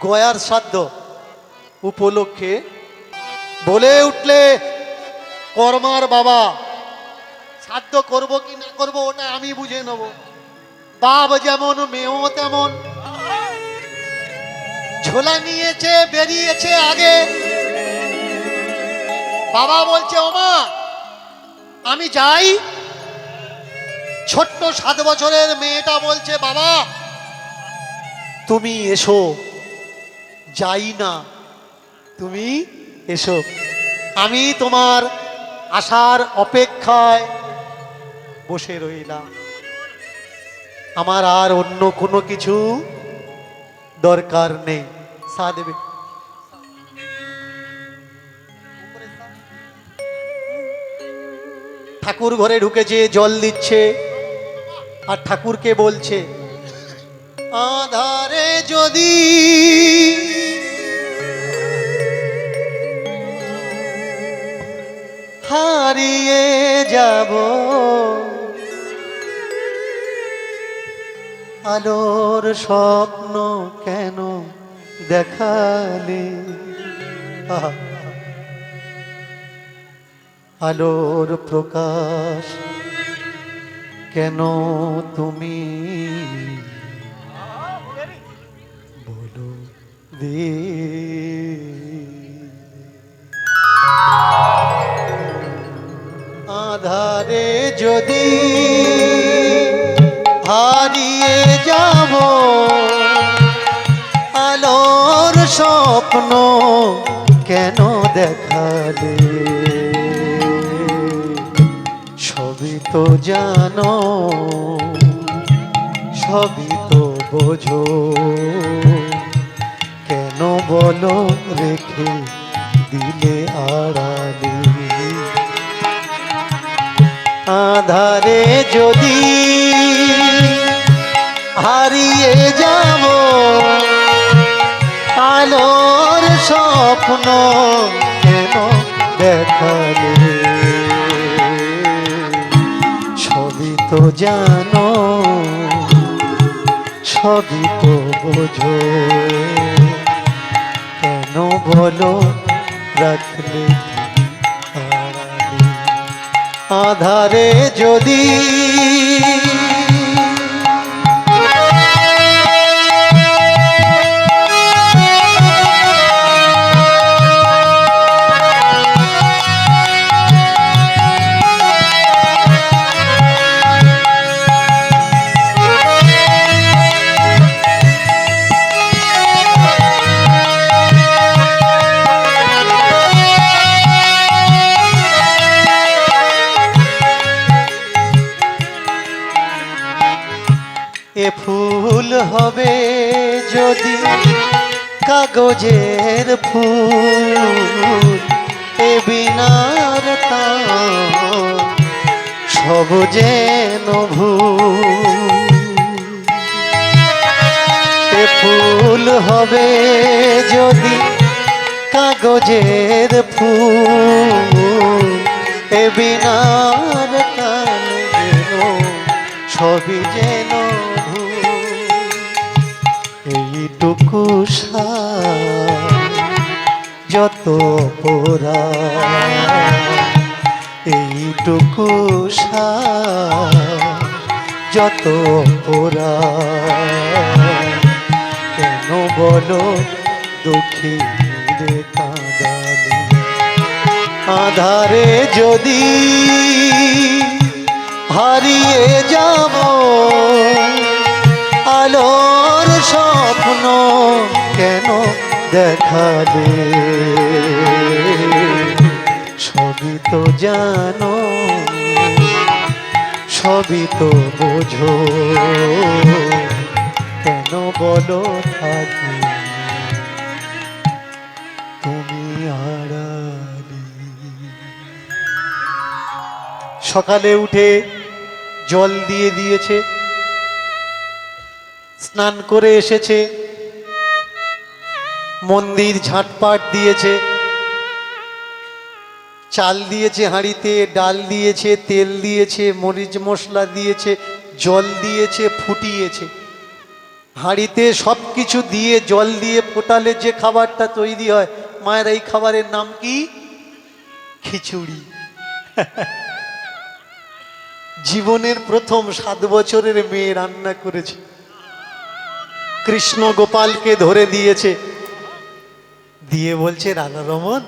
Speaker 1: গয়ার শ্রাদ্ধ উপলক্ষে বলে উঠলে কর্মার বাবা, শ্রাদ্ধ করব কি না করব ওটা আমি বুঝে নেব, বাপ যেমন মেয়েও তেমন, ঝোলা নিয়েছে বেরিয়েছে আগে। বাবা বলছে ওমা আমি যাই, ছোট্ট 7 বছরের মেয়েটা বলছে বাবা তুমি এসো, যাই না, তুমি এসো। আমি তোমার আসার অপেক্ষায় বসে রইলাম। আমার আর অন্য কোনো কিছু দরকার নেই। সা দেবে। ঠাকুর ঘরে ঢুকেছে, জল দিচ্ছে, আর ঠাকুরকে বলছে, আধারে যদি হারিয়ে যাব, আলোর স্বপ্ন কেন দেখালে? আহা, আলোর প্রকাশ কেন তুমি বলো দে। আধারে যদি হারিয়ে যাব, আলোর স্বপ্ন কেন দেখালে? সবই তো জানো, সবই তো বোঝো, কেন বলো রেখে দিলে আড়ালে? আধারে যদি হারিয়ে যাব, আলোর স্বপ্ন কেন দেখালে? সবই তো জানো, সবই তো বোঝো, কেন বলো রাখলে আড়ালে? আধারে যদি এ ফুল হবে যদি কাগজের ফুল, এ বিনার তার সব যেন ভুল। এ ফুল হবে যদি কাগজের ফুল, এ বিনার তার যেন সবই যেন এইটুকু যত পোড়া, এইটুকু যত পোড়া, কেন বলো দুঃখী রে কাঁদালে? আধারে যদি হারিয়ে যাব, আলোর স্বপ্ন কেন দেখালে? সবই তো জানো, সবই তো বোঝো, কেন বলো থাকি তুমি আড়ালে? সকালে উঠে জল দিয়ে দিয়েছে, স্নান করে এসেছে, মন্দির ঝাঁটপাট দিয়েছে, চাল দিয়েছে হাঁড়িতে, ডাল দিয়েছে, তেল দিয়েছে, মরিচ মশলা দিয়েছে, জল দিয়েছে, ফুটিয়েছে। হাঁড়িতে সব কিছু দিয়ে জল দিয়ে ফোটালে যে খাবারটা তৈরি হয়, মায়ের এই খাবারের নাম কি? খিচুড়ি। জীবনের প্রথম 7 বছরের মেয়ে রান্না করেছে, কৃষ্ণ গোপালকে ধরে দিয়েছে, দিয়ে বলছে রাধা রমন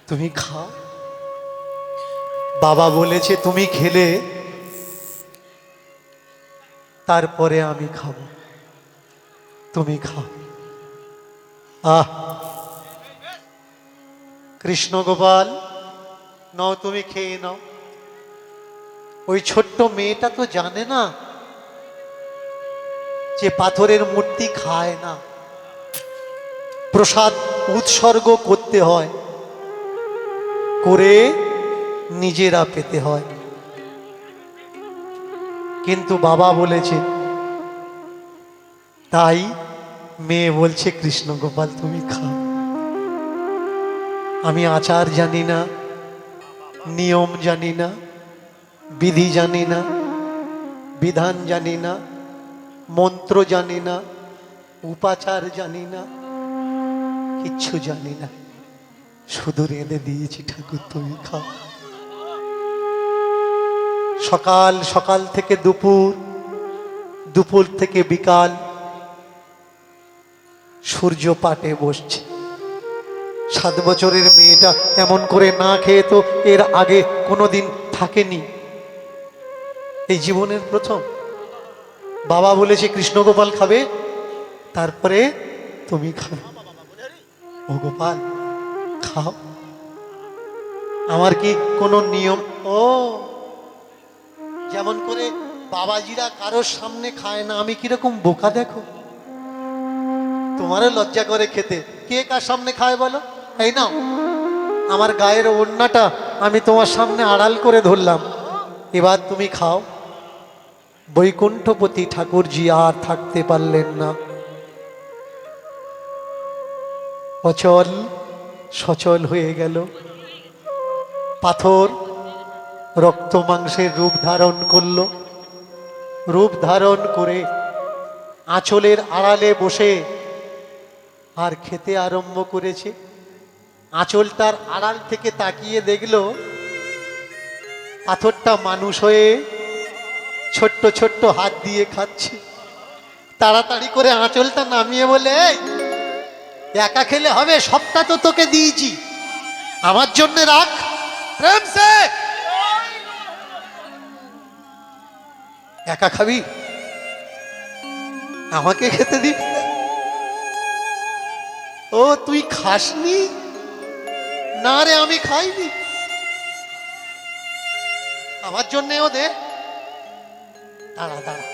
Speaker 1: তুমি খাও। বাবা বলেছে তুমি খেলে তারপরে আমি খাবো। তুমি খাও। আহ, কৃষ্ণ গোপাল, নাও তুমি খেয়ে নাও। ওই ছোট্ট মেয়েটা তো জানে না যে পাথরের মূর্তি খায় না, প্রসাদ উৎসর্গ করতে হয়, করে নিজেরা পেতে হয়। কিন্তু বাবা বলেছে, তাই মেয়ে বলছে কৃষ্ণ গোপাল তুমি খাও। আমি আচার জানি না, নিয়ম জানি না, বিধি জানি না, বিধান জানি না, মন্ত্র জানি না, উপাচার জানি না, কিচ্ছু জানি না, শুধু রেঁধে দিয়েছি ঠাকুর তুমি খাও। সকাল সকাল থেকে দুপুর, দুপুর থেকে বিকাল সূর্য পাটে বসছে। 7 বছরের মেয়েটা এমন করে না খেয়ে তো এর আগে কোনোদিন থাকেনি, এই জীবনের প্রথম। বাবা বলেছে কৃষ্ণগোপাল খাবে, তারপরে তুমি খাবে। ও গোপাল খাও। আমার কি কোনো নিয়ম? ও, যেমন করে বাবাজিরা কারোর সামনে খায় না, আমি কিরকম বোকা দেখো। তোমারও লজ্জা করে খেতে। কে কার সামনে খায় বলো? এই নাও, আমার গায়ের ওড়নাটা আমি তোমার সামনে আড়াল করে ধরলাম, এবার তুমি খাও। বৈকুণ্ঠপতি ঠাকুরজি আর থাকতে পারলেন না, অচল সচল হয়ে গেল। পাথর রক্ত মাংসের রূপ ধারণ করল। রূপ ধারণ করে আঁচলের আড়ালে বসে আর খেতে আরম্ভ করেছে। আঁচলটার আড়াল থেকে তাকিয়ে দেখল পাথরটা মানুষ হয়ে ছোট্ট ছোট্ট হাত দিয়ে খাচ্ছে। তাড়াতাড়ি করে আঁচলটা নামিয়ে বলে, এই একা খেলে হবে, সবটা তো তোকে দিয়েছি, আমার জন্য রাখ। প্রেম সে একা খাবি, আমাকে খেতে দিবি? ও তুই খাসনি? না রে, আমি খাইনি, আমার জন্যেও দে। দাঁড়া দাঁড়া,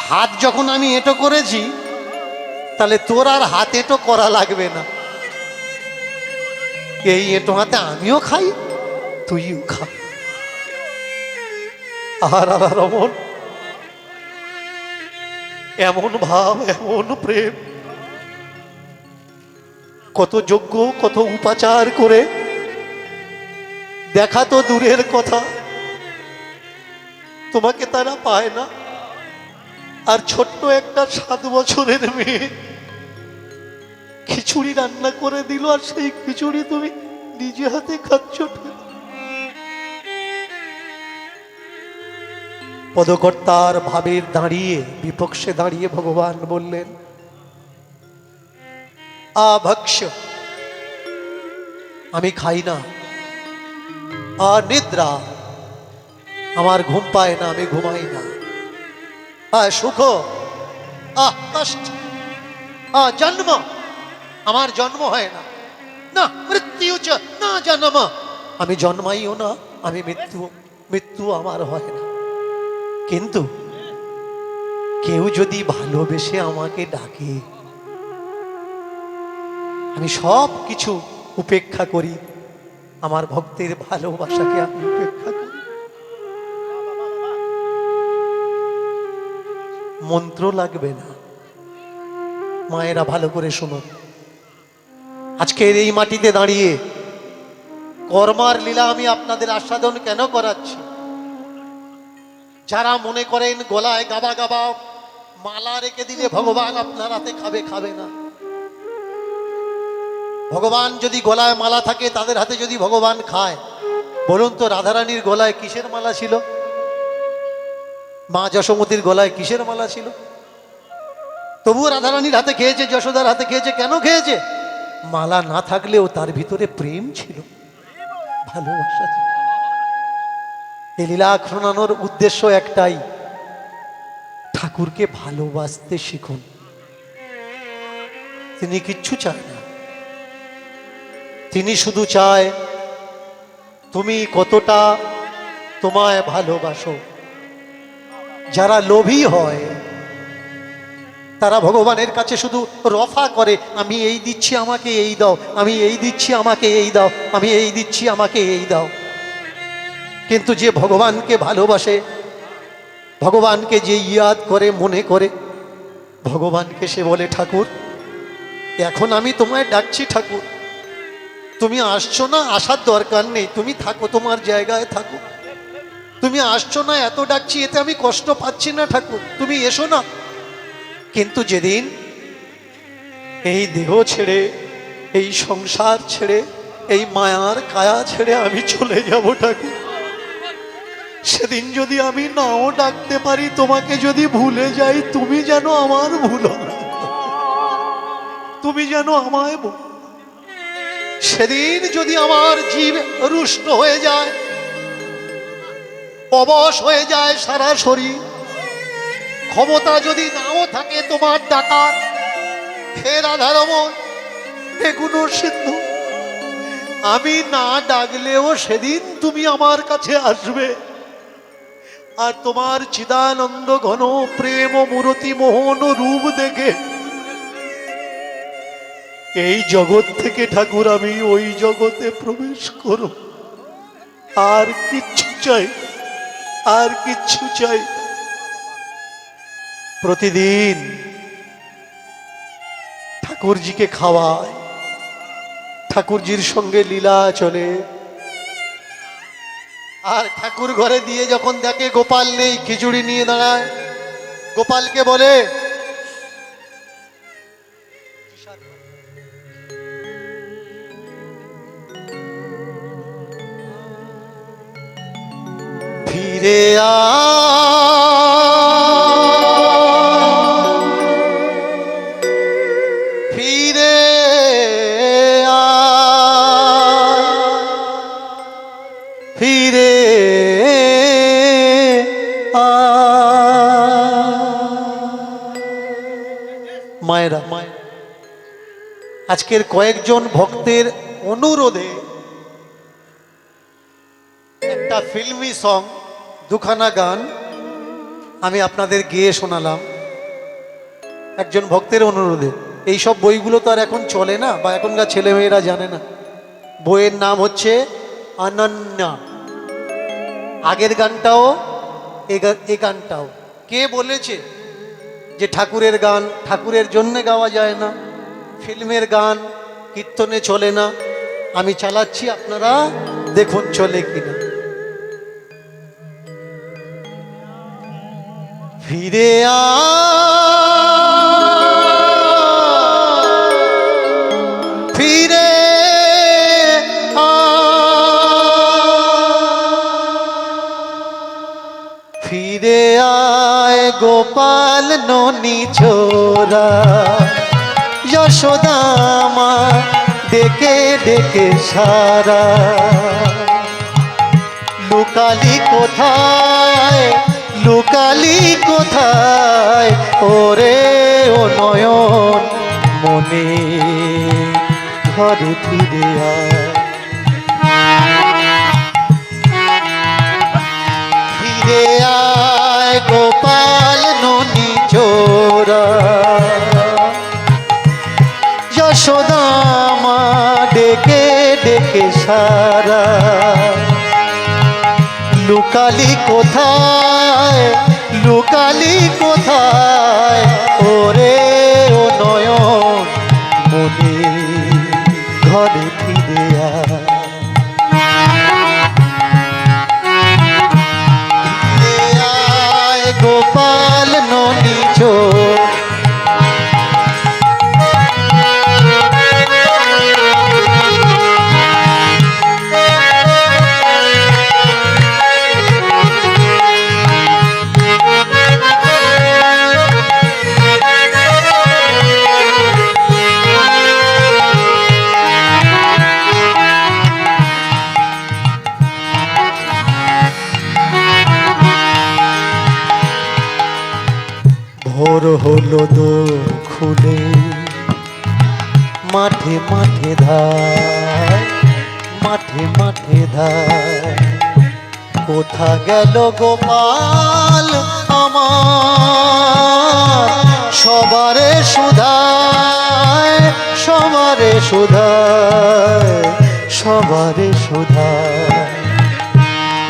Speaker 1: হাত যখন আমি এঁটো করেছি, তাহলে তোর আর হাত এঁটো করা লাগবে না। এই এঁটো হাতে আমিও খাই, তুইও খা। আর রমন, এমন ভাব, এমন প্রেম, কত যজ্ঞ, কত উপাচার করে দেখা তো দূরের কথা, তোমাকে তারা পায় না। আর ছোট্ট একটা 7 বছরের মেয়ে খিচুড়ি রান্না করে দিল, আর সেই খিচুড়ি তুমি নিজে হাতে খাচ্ছ। পদকর্তার ভাবের দাঁড়িয়ে, বিপক্ষে দাঁড়িয়ে ভগবান বললেন, আভক্ষ, আমি খাই না। নিদ্রা, আমার ঘুম পায় না, আমি ঘুমাই না। সুখ, কষ্ট, জন্ম, আমার জন্ম হয় না। না মৃত্যু চ না জন্ম, আমি জন্মাইও না, আমি মৃত্যু আমার হয় না। কিন্তু কেউ যদি ভালোবেসে আমাকে ডাকে, আমি সব কিছু উপেক্ষা করি, আমার ভক্তের ভালোবাসাকে আমি উপেক্ষা করি। মন্ত্র লাগবে না। মায়েরা ভালো করে শুনুন, আজকের এই মাটিতে দাঁড়িয়ে কর্মার লীলা আমি আপনাদের আস্বাদন কেন করাচ্ছি? যারা মনে করেন গলায় গাবা গাবা মালা রেখে দিলে ভগবান আপনার হাতে খাবে, খাবে না। ভগবান যদি গলায় মালা থাকে, তাদের হাতে যদি ভগবান খায়, বলুন তো রাধারানীর গলায় কিসের মালা ছিল? মা যশোমতীর গলায় কিসের মালা ছিল? তবুও রাধারানীর হাতে খেয়েছে, যশোদার হাতে খেয়েছে। কেন খেয়েছে? মালা না থাকলেও তার ভিতরে প্রেম ছিল, ভালোবাসা ছিল। এই লীলা শোনানোর উদ্দেশ্য একটাই, ঠাকুর ঠাকুরকে ভালোবাসতে শিখুন। তিনি কিচ্ছু চায় না, তিনি শুধু চায় তুমি কতটা তোমায় ভালোবাসো। যারা লোভী হয় তারা ভগবানের কাছে শুধু রফা করে, আমি এই দিচ্ছি আমাকে এই দাও, আমি এই দিচ্ছি আমাকে এই দাও, আমি এই দিচ্ছি আমাকে এই দাও। কিন্তু যে ভগবানকে ভালোবাসে, ভগবানকে যে ইয়াদ করে মনে করে, ভগবানকে সে বলে ঠাকুর এখন আমি তোমায় ডাকছি, ঠাকুর তুমি আসছো না, আসার দরকার নেই, তুমি থাকো তোমার জায়গায় থাকো, তুমি আসছো না এত ডাকছি এতে আমি কষ্ট পাচ্ছি না ঠাকুর, তুমি এসো না। কিন্তু যেদিন এই দেহ ছেড়ে, এই সংসার ছেড়ে, এই মায়ার কায়া ছেড়ে আমি চলে যাব ঠাকুর, সেদিন যদি আমি নাও ডাকতে পারি, তোমাকে যদি ভুলে যাই, তুমি যেন আমার ভুলো না, তুমি যেন আমায় ভুলো। সেদিন যদি আমার জীব রুষ্ট হয়ে যায়, অবশ হয়ে যায় সারা শরীর, ক্ষমতা যদি নাও থাকে তোমার ডাকার, হে রাধারমণ হে গুণ সিন্ধু, আমি না ডাকলেও সেদিন তুমি আমার কাছে আসবে, আর তোমার চিদানন্দ ঘন প্রেম মূরতি মোহন রূপ দেখে এই জগৎ থেকে ঠাকুর আমি ওই জগতে প্রবেশ করব। আর কিচ্ছু চাই, আর কিচ্ছু চাই। প্রতিদিন ঠাকুরজিকে খাওয়ায়, ঠাকুরজির সঙ্গে লীলা চলে, আর ঠাকুর ঘরে দিয়ে যখন দেখে গোপাল নেই, খিচুড়ি নিয়ে দাঁড়ায়, গোপালকে বলে ফিরে আ, ফিরে আ, ফিরে আ। মায়েরা, আজকের কয়েকজন ভক্তের অনুরোধে একটা ফিল্মি সং, দুখানা গান আমি আপনাদের গেয়ে শোনালাম একজন ভক্তের অনুরোধে। এইসব বইগুলো তো আর এখন চলে না, বা এখনকার ছেলেমেয়েরা জানে না। বইয়ের নাম হচ্ছে অনন্যা। আগের গানটাও এ গানটাও। কে বলেছে যে ঠাকুরের গান ঠাকুরের জন্যে গাওয়া যায় না, ফিল্মের গান কীর্তনে চলে না? আমি চালাচ্ছি, আপনারা দেখুন চলে কিনা। ফিরে আ, ফিরে আ, ফিরে আয় গোপাল ননি ছোরা, যশোদা মা ডেকে ডেকে সারা, লুকালি কোথায়, লুকালি কোথায় ওরে ও নয়ন মনে, ঘরে ফিরে আয়, ফিরে আয় গোপাল ননি চোরা, যশোদা মা ডেকে ডেকে সারা, লুকালি কোথায়, লুকালি কোথায় ওরে ও নয়ন মনে, ঘরে ফিরে আয়, ফিরে আয় গোপাল ননি চোর। মাঠে মাঠে ধায়, মাঠে মাঠে ধায়। কোথা গেল গোপাল আমার, সবারে সুধায়, সবারে সুধায়, সবারে সুধায়।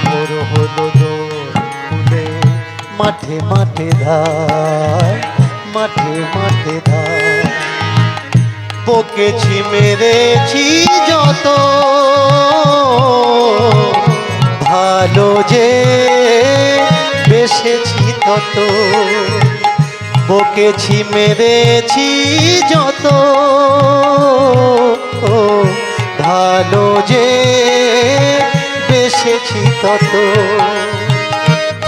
Speaker 1: ভোর হলো দোল খুলে, মাঠে মাঠে ধায়, মাঠে মাঠে ধায়। বকেছি মেরেছি যত, ভালো যে বেসেছি তত। বকেছি মেরেছি যত, ভালো যে বেসেছি তত।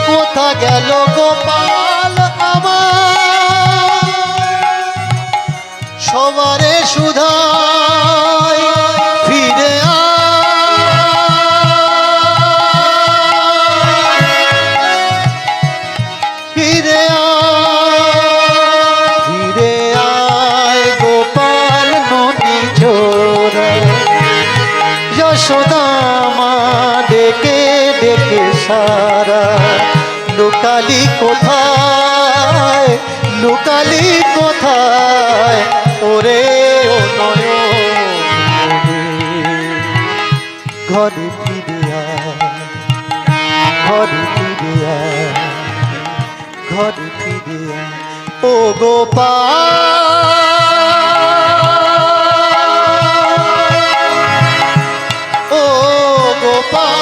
Speaker 1: কোথা গেল গোপাল আমার, সবারে সুধায়, ফিরে ফিরে ফিরে আয় গোপাল নদী ঝোরা। যশোদা মা ডেকে ডেকে সারা, লুকালি কোথায়, লুকালি কোথায় ওরে ও নয়ন। ঘরে ফিরে আয়, ঘরে ফিরে আয়, ঘরে ফিরে আয় ও গোপাল, ও গোপাল।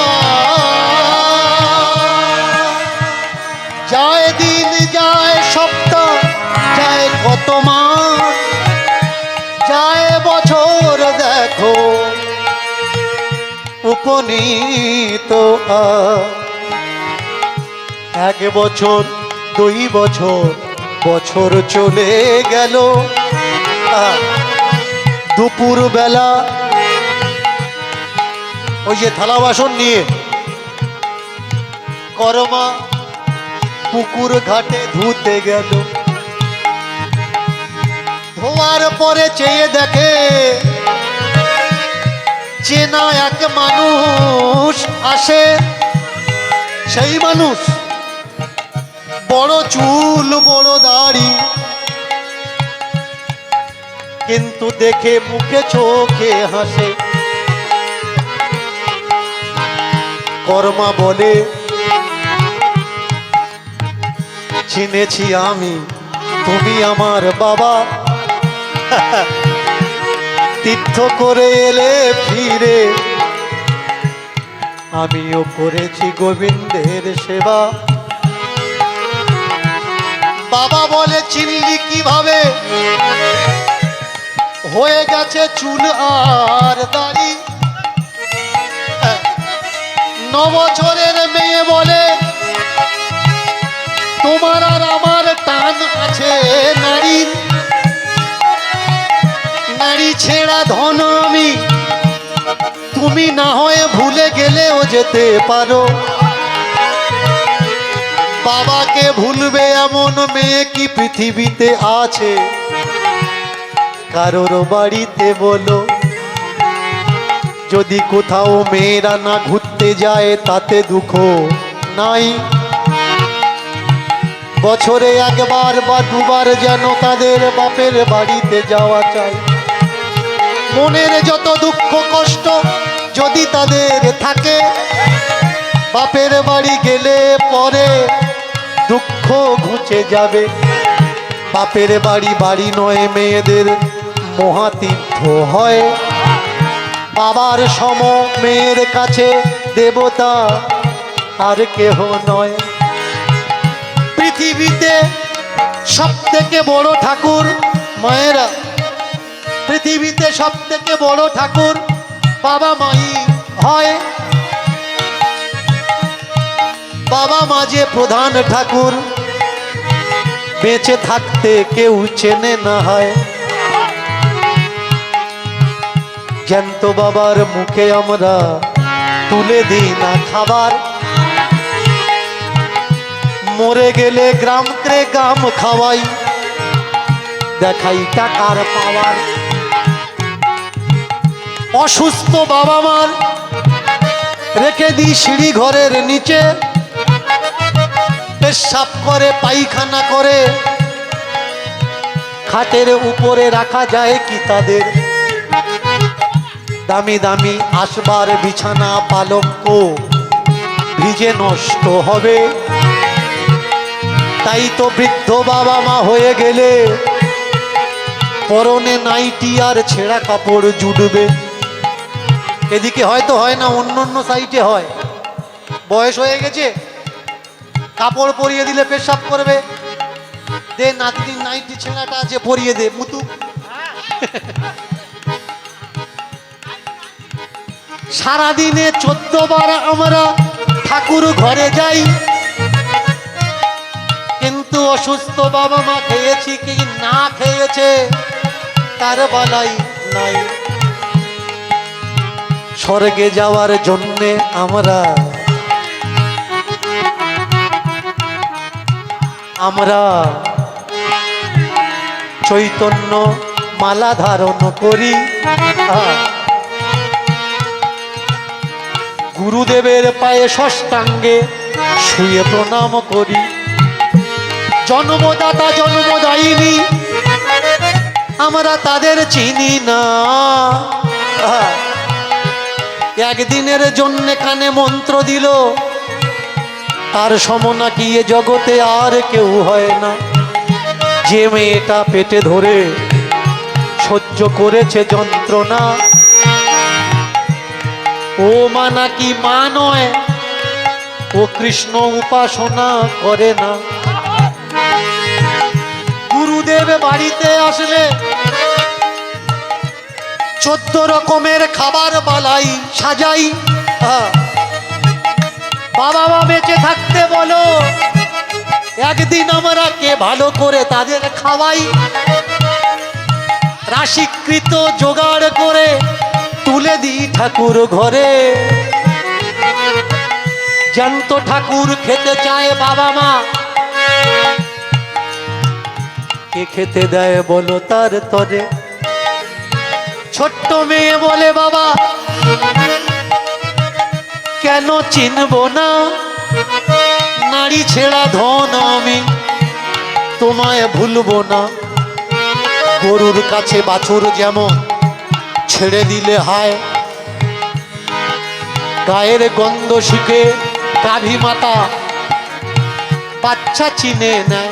Speaker 1: যায় দিন যায় সপ্তাহ, যায় কত মাস, যায় বছর দেখো উপনীত আজ। এক বছর, দুই বছর, বছর চলে গেল। দুপুর বেলা ওই যে থালা বাসন নিয়ে করমা পুকুর ঘাটে ধুতে গেল। ধোয়ার পরে চেয়ে দেখে চেনা এক মানুষ আসে। সেই মানুষ বড় চুল বড় দাড়ি, কিন্তু দেখে মুখে চোখে হাসে। কর্মা বলে, চিনেছি আমি, তুমি আমার বাবা। তীর্থ করে এলে ফিরে, আমিও করেছি গোবিন্দের সেবা। বাবা বলে, চিনলি কিভাবে? হয়ে গেছে চুল আর দাড়ি। 9 বছরের মেয়ে বলে, তোমার আর আমার টান আছে নারীর। নারী ছেড়া ধন আমি, তুমি না হয়ে ভুলে গেলেও যেতে পারো। বাবাকে ভুলবে এমন মেয়ে কি পৃথিবীতে আছে? কারোর বাড়িতে বলো, যদি কোথাও মেয়েরা না ঘুরতে যায় তাতে দুঃখ নাই। বছরে একবার বা দুবার যেন তাদের বাপের বাড়িতে যাওয়া চাই। মনের যত দুঃখ কষ্ট যদি তাদের থাকে, বাপের বাড়ি গেলে পরে দুঃখ ঘুচে যাবে। বাপের বাড়ি বাড়ি নয়, মেয়েদের মহাতীর্থ হয়। বাবার সম মেয়ের কাছে দেবতা আর কেহ নয়। পৃথিবীতে সব থেকে বড় ঠাকুর মায়েরা, পৃথিবীতে সব থেকে বড় ঠাকুর বাবা মাই হয়। বাবা মা যে প্রধান ঠাকুর, বেঁচে থাকতে কেউ চেনে না হয়। জ্যান্ত বাবার মুখে আমরা তুলে দিই না খাবার। মরে গেলে গ্রামকে গ্রাম খাওয়াই, দেখাই টাকার পাওয়ার। অসুস্থ বাবা মার রেখে দিই সিঁড়ি ঘরের নিচে, পেশাব করে পায়খানা করে খাটের উপরে রাখা যায় কি তাদের? দামি দামি আসবার বিছানা পালঙ্ক ভিজে নষ্ট হবে। তাই তো বৃদ্ধ বাবা মা হয়ে গেলে পরনে নাইটি আর ছেঁড়া কাপড় জুটবে। এদিকে হয়তো হয় না, অন্য অন্য সাইটে হয়। বয়স হয়ে গেছে, কাপড় পরিয়ে দিলে পেশাব করবে, দে নাতনির নাইটি ছেঁড়াটা আছে পরিয়ে দে মুতু। সারাদিনে 14 বার আমরা ঠাকুর ঘরে যাই, কিন্তু অসুস্থ বাবা মা খেয়েছি কি না খেয়েছে তার বালাই নাই। স্বর্গে যাওয়ার জন্যে আমরা চৈতন্য মালা ধারণ করি, গুরুদেবের পায়ে ষষ্ঠাঙ্গে শুয়ে প্রণাম করি। জন্মদাতা জন্মদায়িনী আমরা তাদের চিনি না, একদিনের জন্য কানে মন্ত্র দিল তার সম নাকি এ জগতে আর কেউ হয় না। যে মেয়েটা পেটে ধরে সহ্য করেছে যন্ত্রণা, ও মা নাকি মা নয়, ও কৃষ্ণ উপাসনা করে না। গুরুদেব বাড়িতে আসলে 14 রকমের খাবার বালাই সাজাই। বাবা মা বেঁচে থাকতে বলো, একদিন আমরা কে ভালো করে তাদের খাওয়াই। রাশিকৃত জোগাড় করে তুলে দিই ঠাকুর ঘরে। জ্যান্ত ঠাকুর খেতে চায় বাবা মা, কে খেতে দেয় বলো তার তরে? ছোট্ট মেয়ে বলে বাবা কেন চিনব না, নারী ছেড়া ধন আমি তোমায় ভুলবো না। গরুর কাছে বাছুর যেমন ছেড়ে দিলে হায়, গায়ের গন্ধ শিখে গাভী মাতা বাচ্চা চিনে নেয়।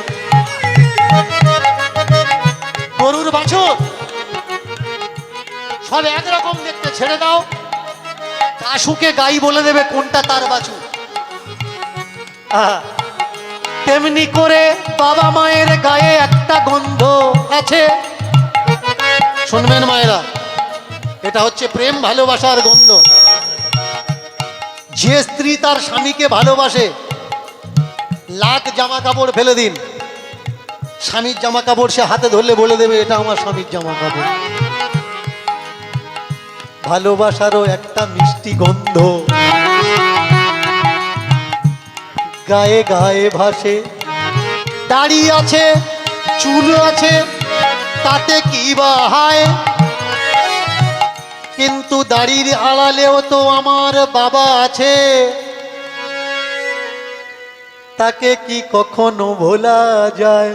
Speaker 1: গরুর বাছুর সব একরকম দেখতে, ছেড়ে দাও, কাশুকে গাই বলে দেবে কোনটা তার বাছুর। তেমনি করে বাবা মায়ের গায়ে একটা গন্ধ আছে, শুনবেন মায়েরা, এটা হচ্ছে প্রেম ভালোবাসার গন্ধ। যে স্ত্রী তার স্বামীকে ভালোবাসে, লাখ জামা কাপড় ফেলে দিন, স্বামীর জামা কাপড় সে হাতে ধরলে বলে দেবে এটা আমার স্বামীর জামা কাপড়। ভালোবাসারও একটা মিষ্টি গন্ধ গায়ে গায়ে ভাসে। দাড়ি আছে, চুল আছে, তাতে কি বা হয়, কিন্তু দাড়ির আড়ালেও তো আমার বাবা আছে, তাকে কি কখনো ভোলা যায়?